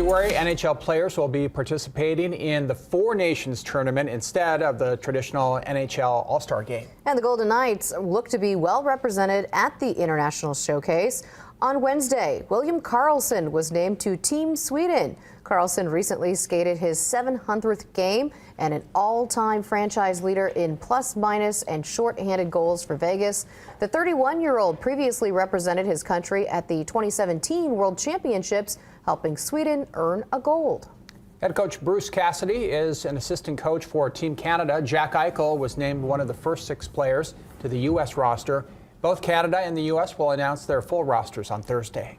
February, NHL players will be participating in the Four Nations tournament instead of the traditional NHL All-Star game. And the Golden Knights look to be well represented at the International Showcase. On Wednesday, William Karlsson was named to Team Sweden. Karlsson recently skated his 700th game and an all-time franchise leader in plus-minus and short-handed goals for Vegas. The 31-year-old previously represented his country at the 2017 World Championships, helping Sweden earn a gold. Head coach Bruce Cassidy is an assistant coach for Team Canada. Jack Eichel was named one of the first 6 players to the U.S. roster. Both Canada and the U.S. will announce their full rosters on Thursday.